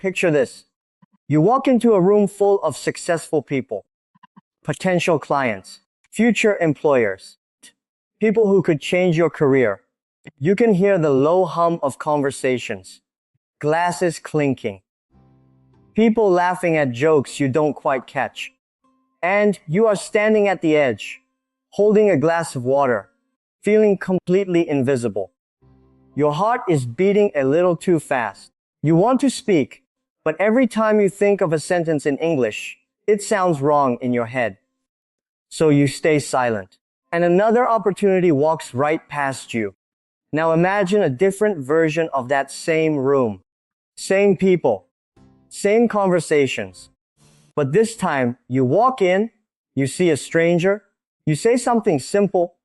Picture this. You walk into a room full of successful people, potential clients, future employers, people who could change your career. You can hear the low hum of conversations, glasses clinking, people laughing at jokes you don't quite catch. And you are standing at the edge, holding a glass of water, feeling completely invisible. Your heart is beating a little too fast. You want to speak, but every time you think of a sentence in English, it sounds wrong in your head. So you stay silent. And another opportunity walks right past you. Now imagine a different version of that same room. Same people. Same conversations. But this time, you walk in, you see a stranger, you say something simple,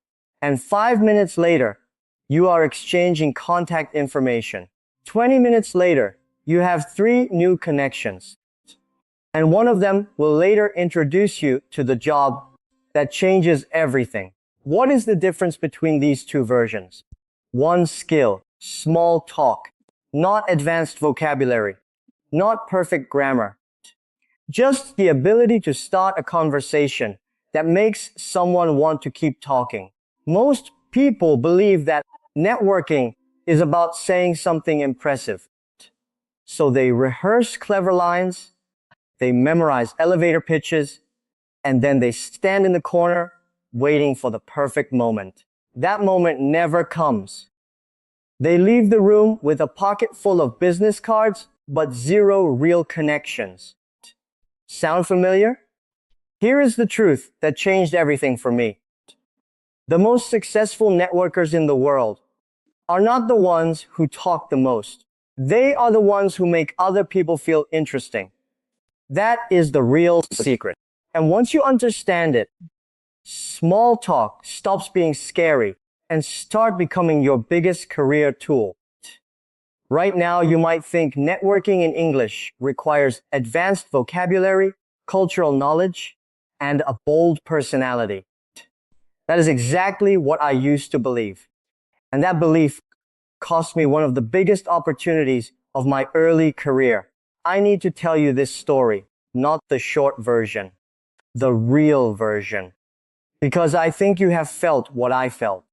and 5 minutes later, you are exchanging contact information. 20 minutes later, you have 3 new connections. And one of them will later introduce you to the job that changes everything. What is the difference between these two versions? One skill, small talk, not advanced vocabulary, not perfect grammar. Just the ability to start a conversation that makes someone want to keep talking. Most people believe that networking is about saying something impressive. So they rehearse clever lines, they memorize elevator pitches, and then they stand in the corner waiting for the perfect moment. That moment never comes. They leave the room with a pocket full of business cards, but 0 real connections. Sound familiar? Here is the truth that changed everything for me. The most successful networkers in the world are not the ones who talk the most. They are the ones who make other people feel interesting. That is the real secret. And once you understand it, small talk stops being scary and start becoming your biggest career tool. Right now, you might think networking in English requires advanced vocabulary, cultural knowledge, and a bold personality. That is exactly what I used to believe. And that belief cost me one of the biggest opportunities of my early career. I need to tell you this story, not the short version, the real version, because I think you have felt what I felt.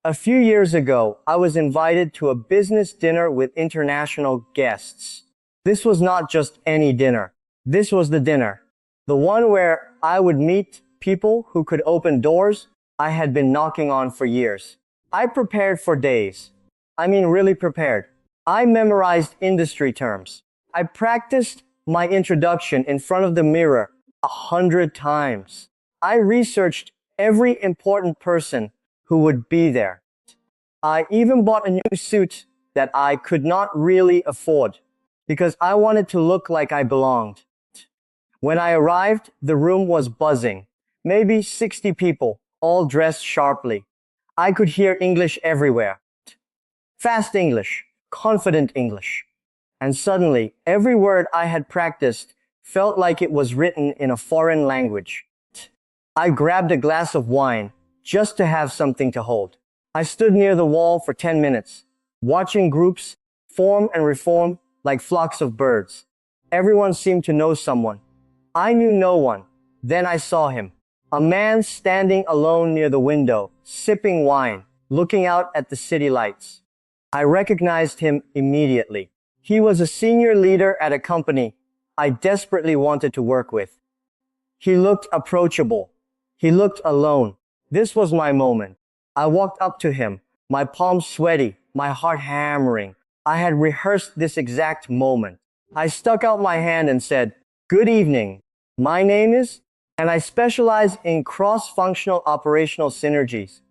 A few years ago, I was invited to a business dinner with international guests. This was not just any dinner. This was the dinner. The one where I would meet people who could open doors I had been knocking on for years. I prepared for days. I mean, really prepared. I memorized industry terms. I practiced my introduction in front of the mirror 100 times. I researched every important person who would be there. I even bought a new suit that I could not really afford because I wanted to look like I belonged. When I arrived, the room was buzzing. Maybe 60 people, all dressed sharply. I could hear English everywhere. Fast English, confident English. And suddenly, every word I had practiced felt like it was written in a foreign language. I grabbed a glass of wine just to have something to hold. I stood near the wall for 10 minutes, watching groups form and reform like flocks of birds. Everyone seemed to know someone. I knew no one. Then I saw him. A man standing alone near the window, sipping wine, looking out at the city lights. I recognized him immediately. He was a senior leader at a company I desperately wanted to work with. He looked approachable. He looked alone. This was my moment. I walked up to him, my palms sweaty, my heart hammering. I had rehearsed this exact moment. I stuck out my hand and said, "Good evening. My name is," and I specialize in cross-functional operational synergies.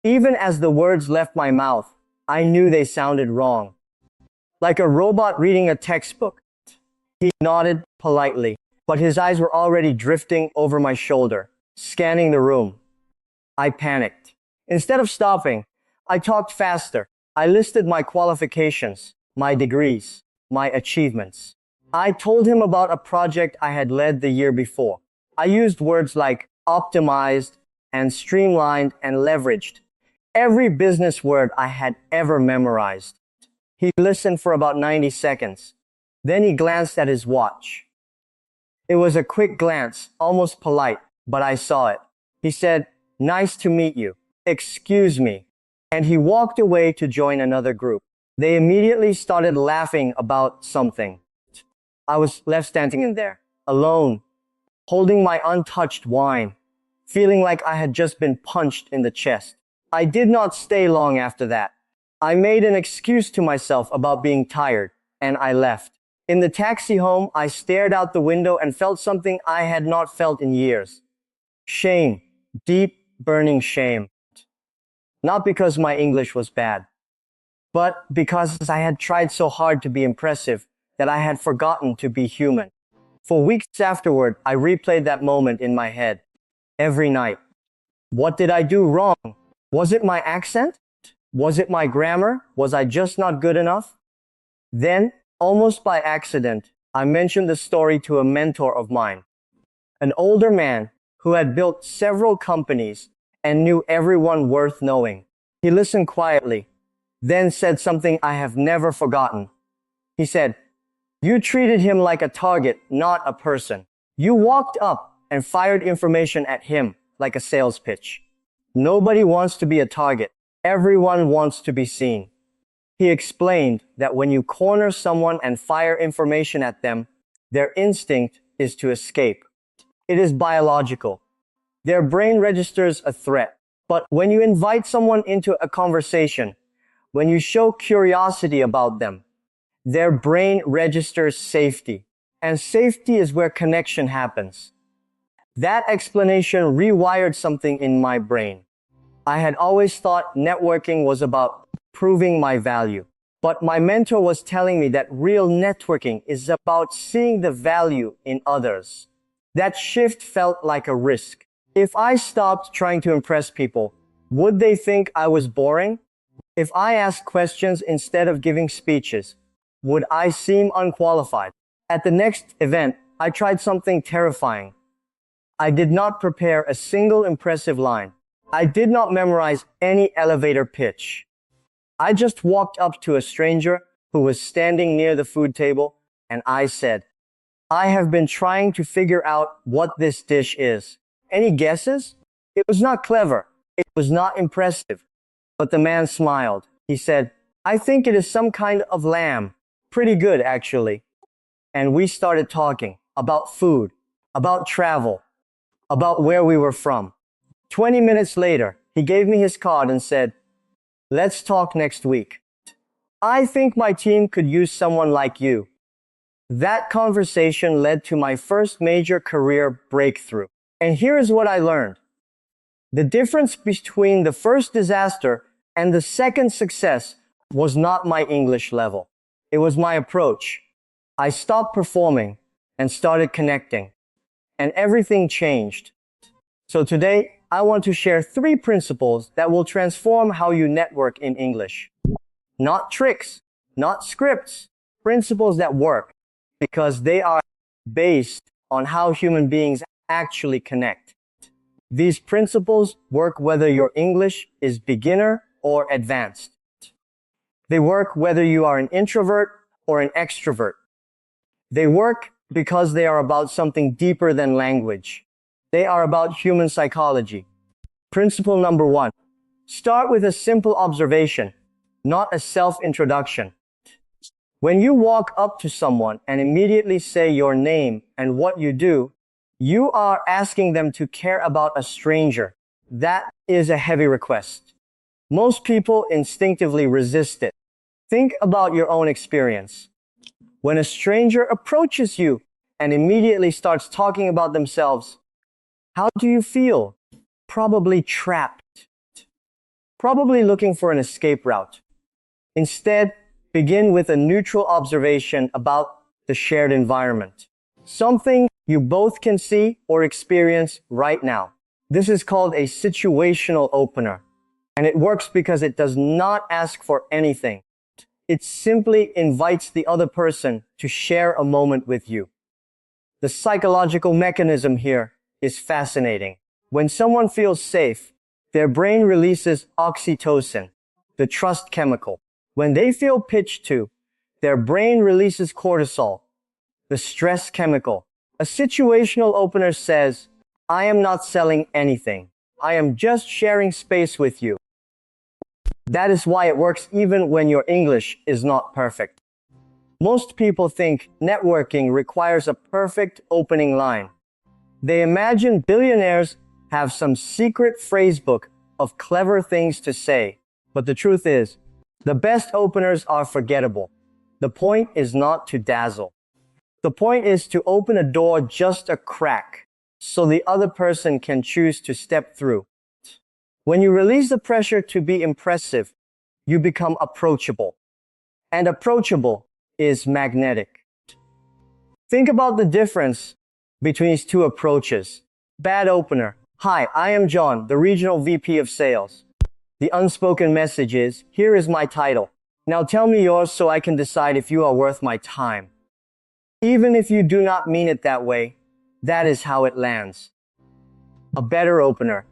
Even as the words left my mouth, I knew they sounded wrong. Like a robot reading a textbook. He nodded politely, but his eyes were already drifting over my shoulder, scanning the room. I panicked. Instead of stopping, I talked faster. I listed my qualifications, my degrees, my achievements. I told him about a project I had led the year before. I used words like optimized and streamlined and leveraged. Every business word I had ever memorized. He listened for about 90 seconds. Then he glanced at his watch. It was a quick glance, almost polite, but I saw it. He said, "Nice to meet you. Excuse me." And he walked away to join another group. They immediately started laughing about something. I was left standing in there, alone, holding my untouched wine, feeling like I had just been punched in the chest. I did not stay long after that. I made an excuse to myself about being tired, and I left. In the taxi home, I stared out the window and felt something I had not felt in years. Shame. Deep, burning shame. Not because my English was bad, but because I had tried so hard to be impressive that I had forgotten to be human. For weeks afterward, I replayed that moment in my head. Every night. What did I do wrong? Was it my accent? Was it my grammar? Was I just not good enough? Then, almost by accident, I mentioned the story to a mentor of mine, an older man who had built several companies and knew everyone worth knowing. He listened quietly, then said something I have never forgotten. He said, "You treated him like a target, not a person. You walked up and fired information at him like a sales pitch. Nobody wants to be a target. Everyone wants to be seen." He explained that when you corner someone and fire information at them, their instinct is to escape. It is biological. Their brain registers a threat. But when you invite someone into a conversation, when you show curiosity about them, their brain registers safety. And safety is where connection happens. That explanation rewired something in my brain. I had always thought networking was about proving my value. But my mentor was telling me that real networking is about seeing the value in others. That shift felt like a risk. If I stopped trying to impress people, would they think I was boring? If I asked questions instead of giving speeches, would I seem unqualified? At the next event, I tried something terrifying. I did not prepare a single impressive line. I did not memorize any elevator pitch. I just walked up to a stranger who was standing near the food table, and I said, "I have been trying to figure out what this dish is. Any guesses?" It was not clever. It was not impressive. But the man smiled. He said, "I think it is some kind of lamb. Pretty good, actually." And we started talking about food, about travel, about where we were from. 20 minutes later, he gave me his card and said, "Let's talk next week. I think my team could use someone like you." That conversation led to my first major career breakthrough. And here is what I learned. The difference between the first disaster and the second success was not my English level. It was my approach. I stopped performing and started connecting. And everything changed. So today, I want to share 3 principles that will transform how you network in English. Not tricks, not scripts, principles that work because they are based on how human beings actually connect. These principles work whether your English is beginner or advanced. They work whether you are an introvert or an extrovert. They work because they are about something deeper than language. They are about human psychology. Principle number 1. Start with a simple observation, not a self-introduction. When you walk up to someone and immediately say your name and what you do, you are asking them to care about a stranger. That is a heavy request. Most people instinctively resist it. Think about your own experience. When a stranger approaches you and immediately starts talking about themselves, how do you feel? Probably trapped. Probably looking for an escape route. Instead, begin with a neutral observation about the shared environment. Something you both can see or experience right now. This is called a situational opener. And it works because it does not ask for anything. It simply invites the other person to share a moment with you. The psychological mechanism here is fascinating. When someone feels safe, their brain releases oxytocin, the trust chemical. When they feel pitched to, Their brain releases cortisol, the stress chemical. A situational opener says, I am not selling anything. I am just sharing space with you. That is why it works even when your English is not perfect. Most people think networking requires a perfect opening line. They imagine billionaires have some secret phrase book of clever things to say. But the truth is, the best openers are forgettable. The point is not to dazzle. The point is to open a door just a crack, so the other person can choose to step through. When you release the pressure to be impressive, you become approachable. And approachable is magnetic. Think about the difference between these two approaches. Bad opener. Hi, I am John, the regional VP of sales. The unspoken message is, here is my title. Now tell me yours so I can decide if you are worth my time. Even if you do not mean it that way, that is how it lands. A better opener.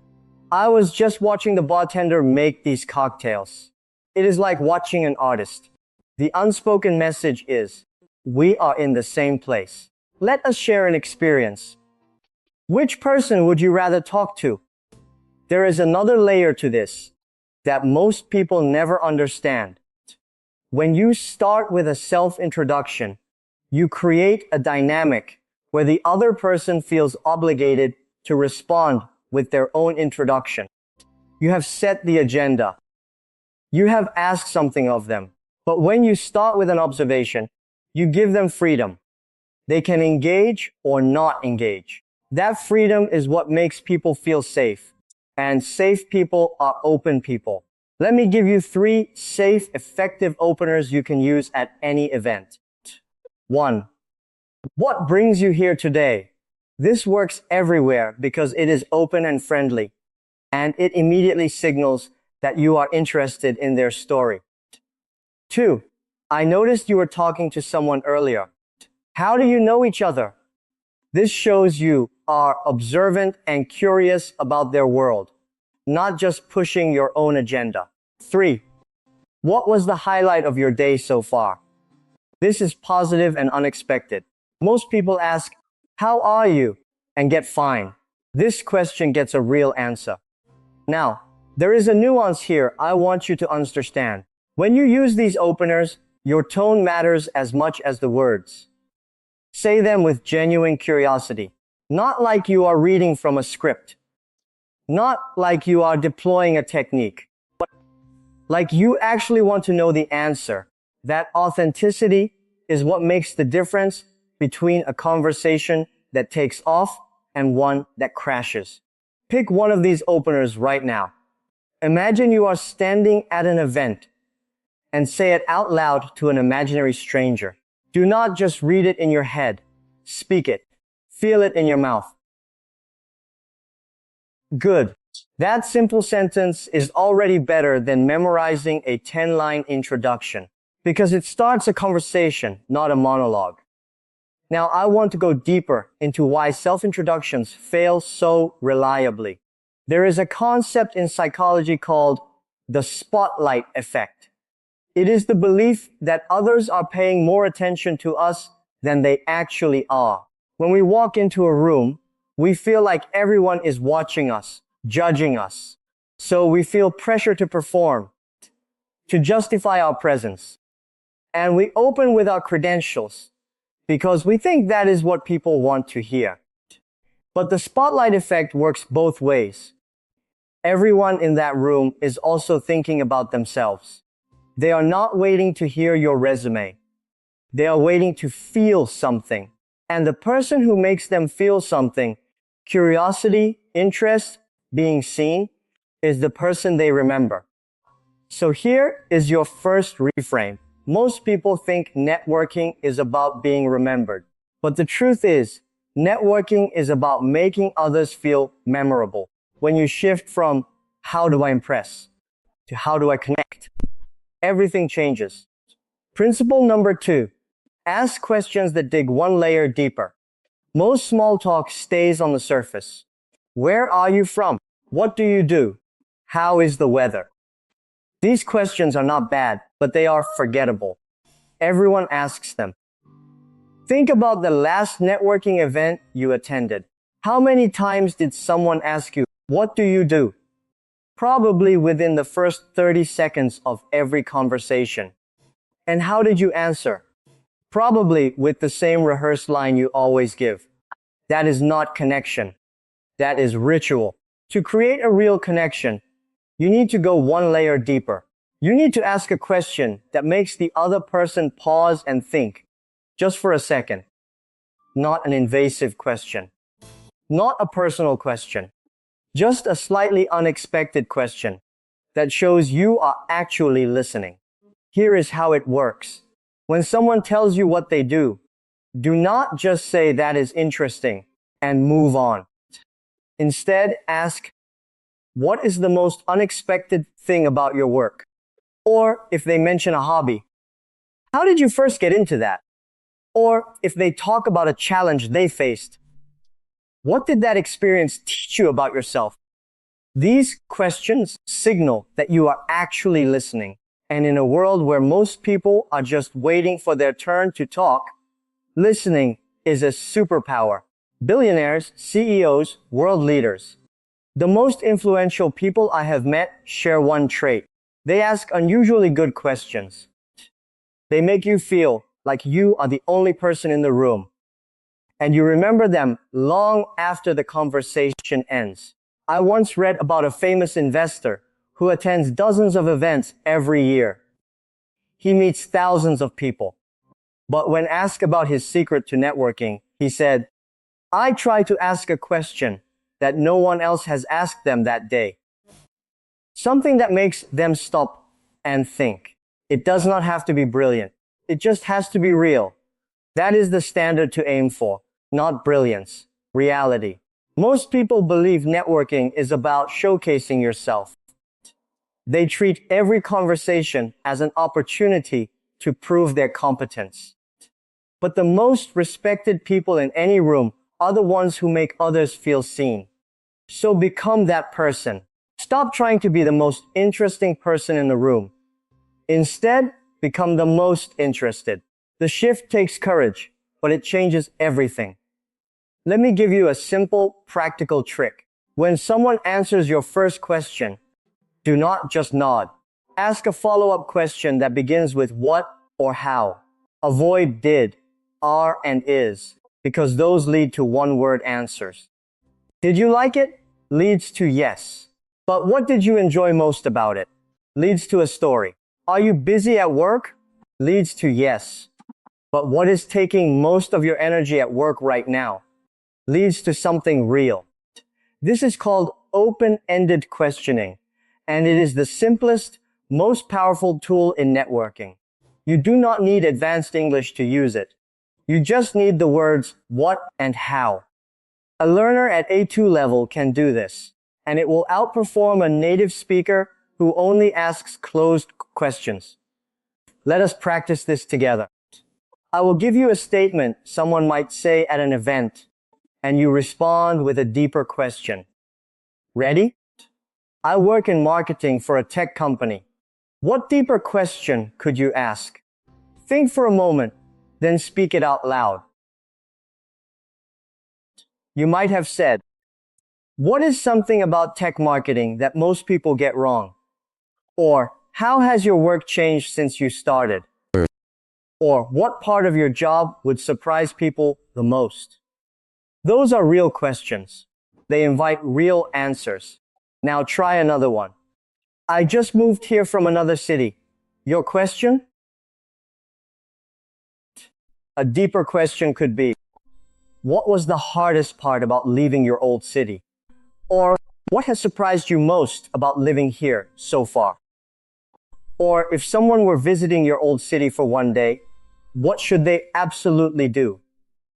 I was just watching the bartender make these cocktails. It is like watching an artist. The unspoken message is, we are in the same place. Let us share an experience. Which person would you rather talk to? There is another layer to this that most people never understand. When you start with a self-introduction, you create a dynamic where the other person feels obligated to respond with their own introduction. You have set the agenda. You have asked something of them. But when you start with an observation, you give them freedom. They can engage or not engage. That freedom is what makes people feel safe. And safe people are open people. Let me give you 3 safe, effective openers you can use at any event. 1. What brings you here today? This works everywhere because it is open and friendly, and it immediately signals that you are interested in their story. 2. I noticed you were talking to someone earlier. How do you know each other? This shows you are observant and curious about their world, not just pushing your own agenda. 3. What was the highlight of your day so far? This is positive and unexpected. Most people ask, how are you? And get fine. This question gets a real answer. Now, there is a nuance here I want you to understand. When you use these openers, your tone matters as much as the words. Say them with genuine curiosity. Not like you are reading from a script. Not like you are deploying a technique. But like you actually want to know the answer. That authenticity is what makes the difference between a conversation that takes off and one that crashes. Pick one of these openers right now. Imagine you are standing at an event and say it out loud to an imaginary stranger. Do not just read it in your head. Speak it. Feel it in your mouth. Good. That simple sentence is already better than memorizing a 10-line introduction because it starts a conversation, not a monologue. Now, I want to go deeper into why self-introductions fail so reliably. There is a concept in psychology called the spotlight effect. It is the belief that others are paying more attention to us than they actually are. When we walk into a room, we feel like everyone is watching us, judging us. So we feel pressure to perform, to justify our presence. And we open with our credentials because we think that is what people want to hear. But the spotlight effect works both ways. Everyone in that room is also thinking about themselves. They are not waiting to hear your resume. They are waiting to feel something. And the person who makes them feel something, curiosity, interest, being seen, is the person they remember. So here is your first reframe. Most people think networking is about being remembered. But the truth is, networking is about making others feel memorable. When you shift from how do I impress to how do I connect, everything changes. Principle number 2, ask questions that dig one layer deeper. Most small talk stays on the surface. Where are you from? What do you do? How is the weather? These questions are not bad, but they are forgettable. Everyone asks them. Think about the last networking event you attended. How many times did someone ask you, "What do you do?" Probably within the first 30 seconds of every conversation. And how did you answer? Probably with the same rehearsed line you always give. That is not connection. That is ritual. To create a real connection, you need to go one layer deeper. You need to ask a question that makes the other person pause and think, just for a second. Not an invasive question. Not a personal question. Just a slightly unexpected question that shows you are actually listening. Here is how it works. When someone tells you what they do not just say that is interesting and move on. Instead, ask, what is the most unexpected thing about your work? Or if they mention a hobby, how did you first get into that? Or if they talk about a challenge they faced, what did that experience teach you about yourself? These questions signal that you are actually listening. And in a world where most people are just waiting for their turn to talk, listening is a superpower. Billionaires, CEOs, world leaders. The most influential people I have met share one trait. They ask unusually good questions. They make you feel like you are the only person in the room. And you remember them long after the conversation ends. I once read about a famous investor who attends dozens of events every year. He meets thousands of people. But when asked about his secret to networking, he said, "I try to ask a question that no one else has asked them that day. Something that makes them stop and think. It does not have to be brilliant. It just has to be real." That is the standard to aim for, not brilliance, reality. Most people believe networking is about showcasing yourself. They treat every conversation as an opportunity to prove their competence. But the most respected people in any room are the ones who make others feel seen. So become that person. Stop trying to be the most interesting person in the room. Instead, become the most interested. The shift takes courage, but it changes everything. Let me give you a simple, practical trick. When someone answers your first question, do not just nod. Ask a follow-up question that begins with what or how. Avoid did, are, and is, because those lead to one-word answers. Did you like it? Leads to yes. But what did you enjoy most about it? Leads to a story. Are you busy at work? Leads to yes. But what is taking most of your energy at work right now? Leads to something real. This is called open-ended questioning, and it is the simplest, most powerful tool in networking. You do not need advanced English to use it. You just need the words what and how. A learner at A2 level can do this, and it will outperform a native speaker who only asks closed questions. Let us practice this together. I will give you a statement someone might say at an event, and you respond with a deeper question. Ready? I work in marketing for a tech company. What deeper question could you ask? Think for a moment, then speak it out loud. You might have said, what is something about tech marketing that most people get wrong? Or, how has your work changed since you started? Or, what part of your job would surprise people the most? Those are real questions. They invite real answers. Now try another one. I just moved here from another city. Your question? A deeper question could be, what was the hardest part about leaving your old city? Or, what has surprised you most about living here so far? Or, if someone were visiting your old city for one day, what should they absolutely do?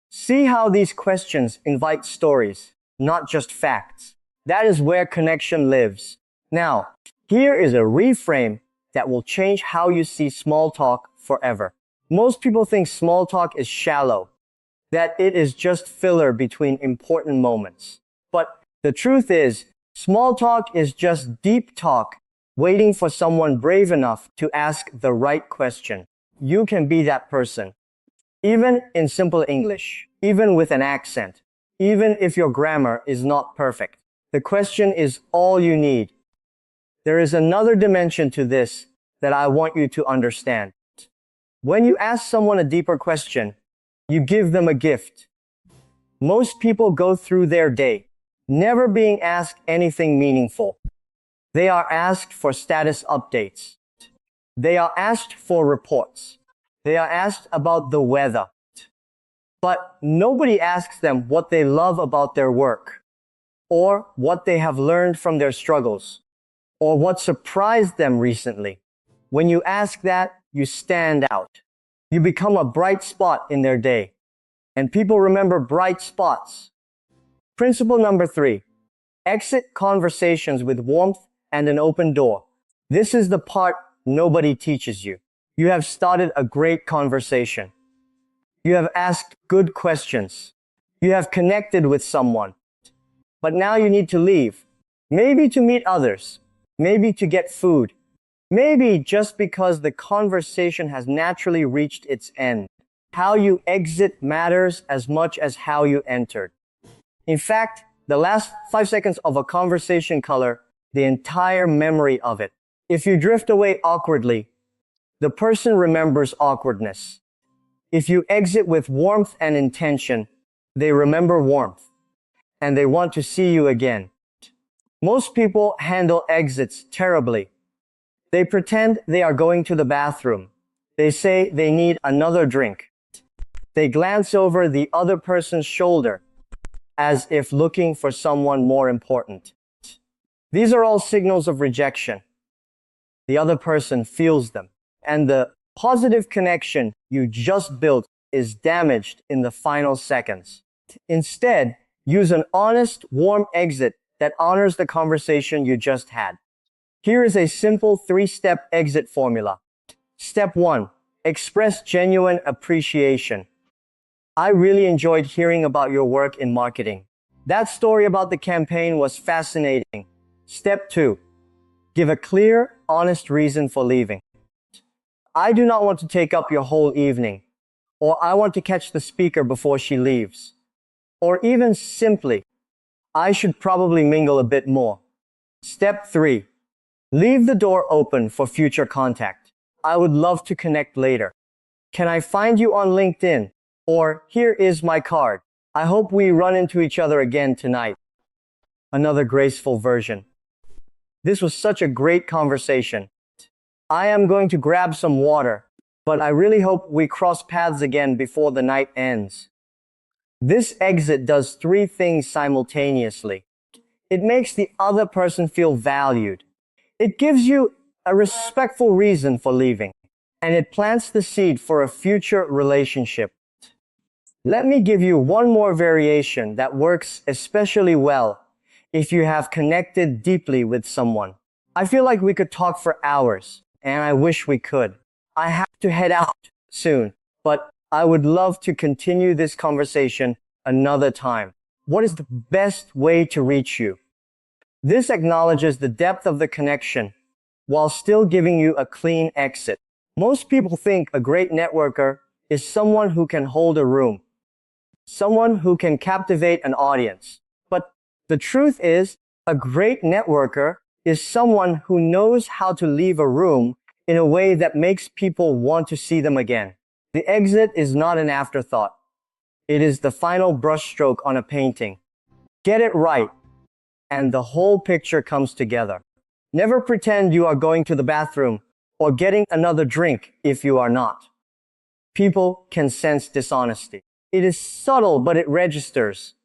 See how these questions invite stories, not just facts. That is where connection lives. Now, here is a reframe that will change how you see small talk forever. Most people think small talk is shallow, that it is just filler between important moments. But the truth is, small talk is just deep talk, waiting for someone brave enough to ask the right question. you can be that person. Even in simple English, even with an accent, even if your grammar is not perfect. The question is all you need. There is another dimension to this that I want you to understand. When you ask someone a deeper question, you give them a gift. Most people go through their day never being asked anything meaningful. They are asked for status updates. They are asked for reports. They are asked about the weather. But nobody asks them what they love about their work, or what they have learned from their struggles, or what surprised them recently. When you ask that, you stand out. You become a bright spot in their day. And people remember bright spots. Principle number 3. Exit conversations with warmth and an open door. This is the part nobody teaches you. You have started a great conversation. You have asked good questions. You have connected with someone. But now you need to leave. Maybe to meet others. Maybe to get food. Maybe just because the conversation has naturally reached its end. How you exit matters as much as how you entered. In fact, the last 5 seconds of a conversation color the entire memory of it. If you drift away awkwardly, the person remembers awkwardness. If you exit with warmth and intention, they remember warmth, and they want to see you again. Most people handle exits terribly. They pretend they are going to the bathroom. They say they need another drink. They glance over the other person's shoulder as if looking for someone more important. These are all signals of rejection. The other person feels them, and the positive connection you just built is damaged in the final seconds. Instead, use an honest, warm exit that honors the conversation you just had. Here is a simple 3-step exit formula. Step 1. Express genuine appreciation. I really enjoyed hearing about your work in marketing. That story about the campaign was fascinating. Step 2. Give a clear, honest reason for leaving. I do not want to take up your whole evening, or I want to catch the speaker before she leaves. Or even simply, I should probably mingle a bit more. Step 3. Leave the door open for future contact. I would love to connect later. Can I find you on LinkedIn? Or here is my card. I hope we run into each other again tonight. Another graceful version. This was such a great conversation. I am going to grab some water, but I really hope we cross paths again before the night ends. This exit does 3 things simultaneously. It makes the other person feel valued. It gives you a respectful reason for leaving, and it plants the seed for a future relationship. Let me give you one more variation that works especially well if you have connected deeply with someone. I feel like we could talk for hours, and I wish we could. I have to head out soon, but I would love to continue this conversation another time. What is the best way to reach you? This acknowledges the depth of the connection while still giving you a clean exit. Most people think a great networker is someone who can hold a room, someone who can captivate an audience. But the truth is, a great networker is someone who knows how to leave a room in a way that makes people want to see them again. The exit is not an afterthought. It is the final brushstroke on a painting. Get it right, and the whole picture comes together. Never pretend you are going to the bathroom or getting another drink if you are not. People can sense dishonesty. It is subtle, but it registers.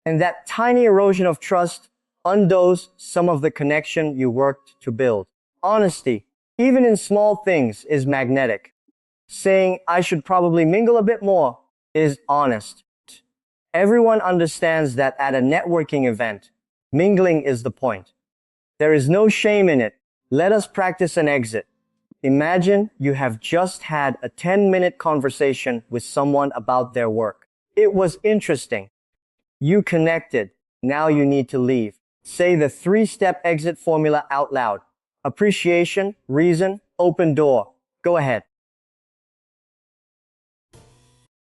And that tiny erosion of trust undoes some of the connection you worked to build. Honesty, even in small things, is magnetic. Saying, I should probably mingle a bit more, is honest. Everyone understands that at a networking event, mingling is the point. There is no shame in it. Let us practice an exit. Imagine you have just had a 10-minute conversation with someone about their work. It was interesting. You connected. Now you need to leave. Say the 3-step exit formula out loud. Appreciation, reason, open door. Go ahead.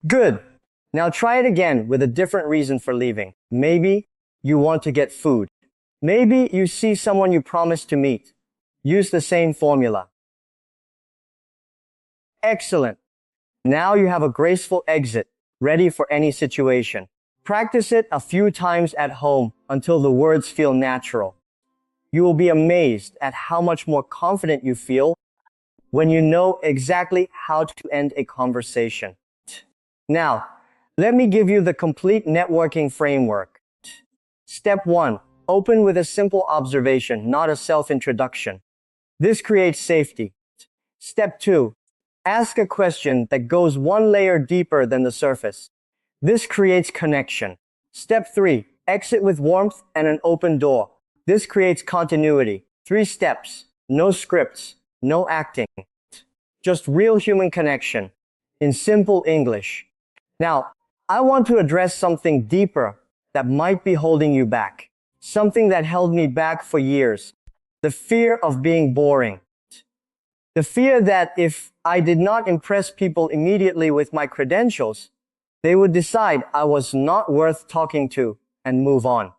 Good. Now try it again with a different reason for leaving. Maybe you want to get food. Maybe you see someone you promised to meet. Use the same formula. Excellent. Now you have a graceful exit, ready for any situation. Practice it a few times at home until the words feel natural. You will be amazed at how much more confident you feel when you know exactly how to end a conversation. Now, let me give you the complete networking framework. Step 1. Open with a simple observation, not a self-introduction. This creates safety. Step 2. Ask a question that goes one layer deeper than the surface. This creates connection. Step 3. Exit with warmth and an open door. This creates continuity. 3 steps. No scripts. No acting. Just real human connection. In simple English. Now, I want to address something deeper that might be holding you back. Something that held me back for years. The fear of being boring. The fear that if I did not impress people immediately with my credentials, they would decide I was not worth talking to and move on.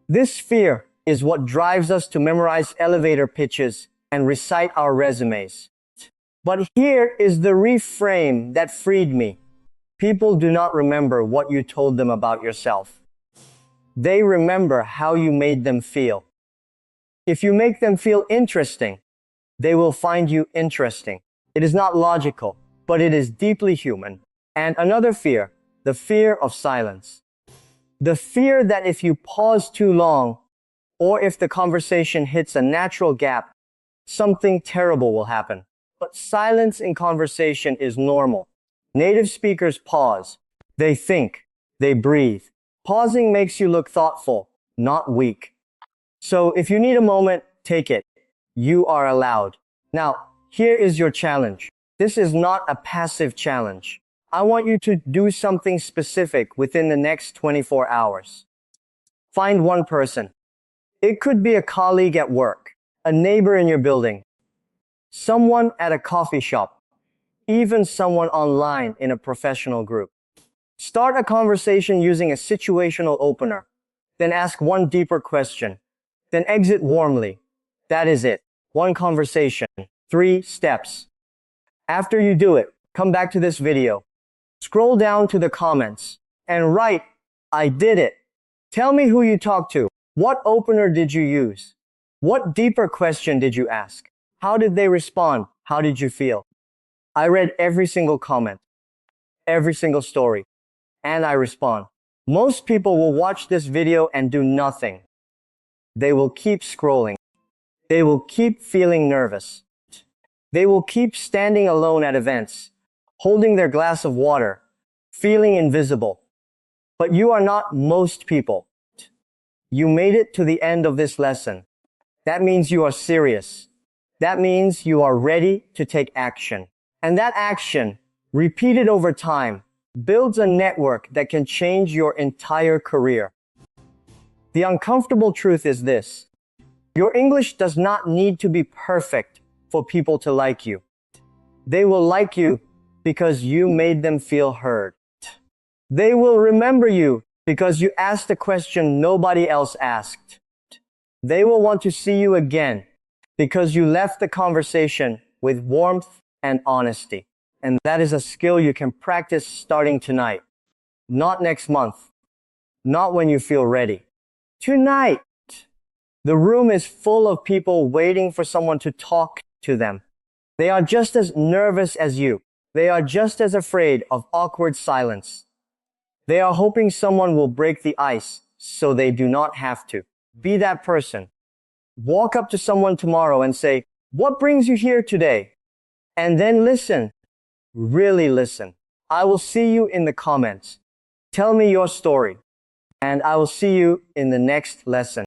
This fear is what drives us to memorize elevator pitches and recite our resumes. But here is the reframe that freed me. People do not remember what you told them about yourself. They remember how you made them feel. If you make them feel interesting, they will find you interesting. It is not logical, but it is deeply human. And another fear, the fear of silence. The fear that if you pause too long, or if the conversation hits a natural gap, something terrible will happen. But silence in conversation is normal. Native speakers pause. They think. They breathe. Pausing makes you look thoughtful, not weak. So if you need a moment, take it. You are allowed. Now, here is your challenge. This is not a passive challenge. I want you to do something specific within the next 24 hours. Find one person. It could be a colleague at work, a neighbor in your building, someone at a coffee shop, even someone online in a professional group. Start a conversation using a situational opener, then ask one deeper question, then exit warmly. That is it. One conversation, 3 steps. After you do it, come back to this video. Scroll down to the comments and write, I did it. Tell me who you talked to. What opener did you use? What deeper question did you ask? How did they respond? How did you feel? I read every single comment, every single story, and I respond. Most people will watch this video and do nothing. They will keep scrolling. They will keep feeling nervous. They will keep standing alone at events, holding their glass of water, feeling invisible. But you are not most people. You made it to the end of this lesson. That means you are serious. That means you are ready to take action. And that action, repeated over time, builds a network that can change your entire career. The uncomfortable truth is this. Your English does not need to be perfect for people to like you. They will like you because you made them feel heard. They will remember you because you asked a question nobody else asked. They will want to see you again because you left the conversation with warmth and honesty. And that is a skill you can practice starting tonight. Not next month. Not when you feel ready. Tonight. The room is full of people waiting for someone to talk to them. They are just as nervous as you. They are just as afraid of awkward silence. They are hoping someone will break the ice so they do not have to. Be that person. Walk up to someone tomorrow and say, "What brings you here today?" And then listen. Really listen. I will see you in the comments. Tell me your story. And I will see you in the next lesson.